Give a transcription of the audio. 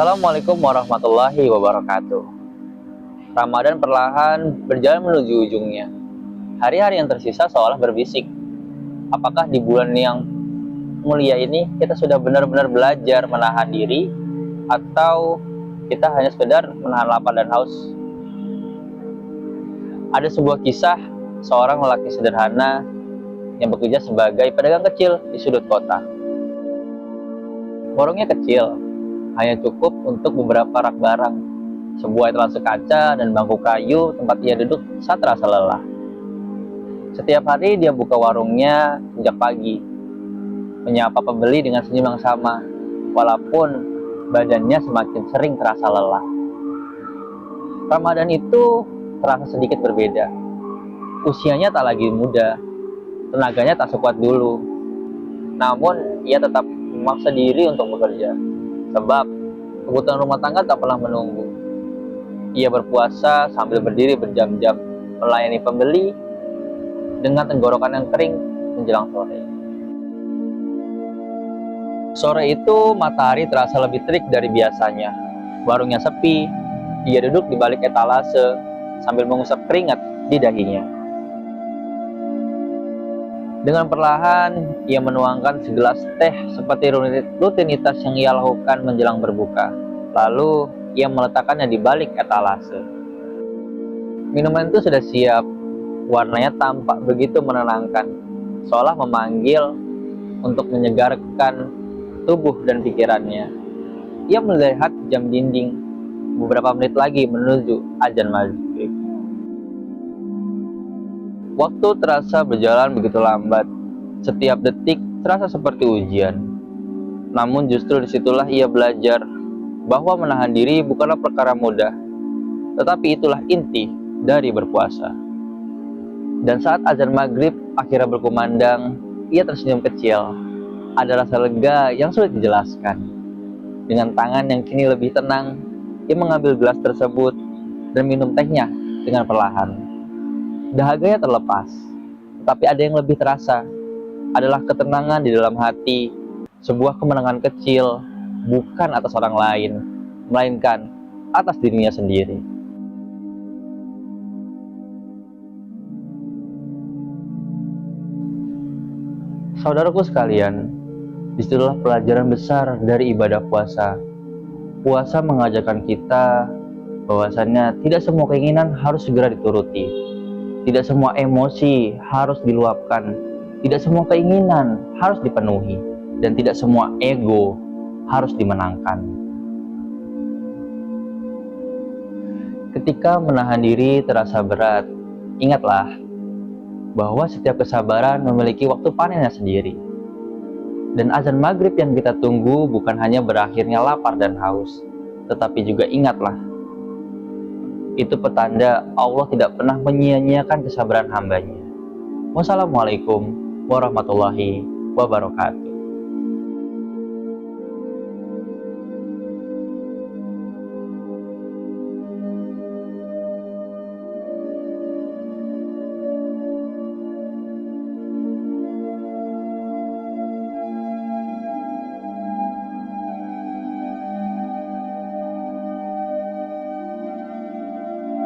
Assalamualaikum warahmatullahi wabarakatuh. Ramadan perlahan berjalan menuju ujungnya. Hari-hari yang tersisa seolah berbisik. Apakah di bulan yang mulia ini kita sudah benar-benar belajar menahan diri, atau kita hanya sekedar menahan lapar dan haus? Ada sebuah kisah seorang lelaki sederhana yang bekerja sebagai pedagang kecil di sudut kota. Warungnya kecil, hanya cukup untuk beberapa rak barang, sebuah etalase kaca, dan bangku kayu tempat ia duduk saat terasa lelah. Setiap hari dia buka warungnya sejak pagi, menyapa pembeli dengan senyum yang sama, walaupun badannya semakin sering terasa lelah. Ramadan itu terasa sedikit berbeda. Usianya tak lagi muda, tenaganya tak sekuat dulu. Namun ia tetap memaksa diri untuk bekerja, sebab kebutuhan rumah tangga tak pernah menunggu. Ia berpuasa sambil berdiri berjam-jam, melayani pembeli dengan tenggorokan yang kering menjelang sore. Sore itu matahari terasa lebih terik dari biasanya. Warungnya sepi, ia duduk di balik etalase sambil mengusap keringat di dahinya. Dengan perlahan, ia menuangkan segelas teh seperti rutinitas yang ia lakukan menjelang berbuka. Lalu, ia meletakkannya di balik etalase. Minuman itu sudah siap. Warnanya tampak begitu menenangkan, seolah memanggil untuk menyegarkan tubuh dan pikirannya. Ia melihat jam dinding. Beberapa menit lagi menuju azan maghrib. Waktu terasa berjalan begitu lambat. Setiap detik terasa seperti ujian. Namun justru disitulah ia belajar bahwa menahan diri bukanlah perkara mudah, tetapi itulah inti dari berpuasa. Dan saat azan maghrib akhirnya berkumandang, ia tersenyum kecil. Ada rasa lega yang sulit dijelaskan. Dengan tangan yang kini lebih tenang, ia mengambil gelas tersebut dan minum tehnya dengan perlahan. Dahaganya terlepas, tetapi ada yang lebih terasa. Adalah ketenangan di dalam hati, sebuah kemenangan kecil, bukan atas orang lain, melainkan atas dirinya sendiri. Saudaraku sekalian, disitulah pelajaran besar dari ibadah puasa. Puasa mengajarkan kita bahwasannya tidak semua keinginan harus segera dituruti. Tidak semua emosi harus diluapkan, tidak semua keinginan harus dipenuhi, dan tidak semua ego harus dimenangkan. Ketika menahan diri terasa berat, ingatlah bahwa setiap kesabaran memiliki waktu panennya sendiri. Dan azan maghrib yang kita tunggu bukan hanya berakhirnya lapar dan haus, tetapi juga ingatlah, itu petanda Allah tidak pernah menyia-nyiakan kesabaran hambanya. Wassalamualaikum warahmatullahi wabarakatuh.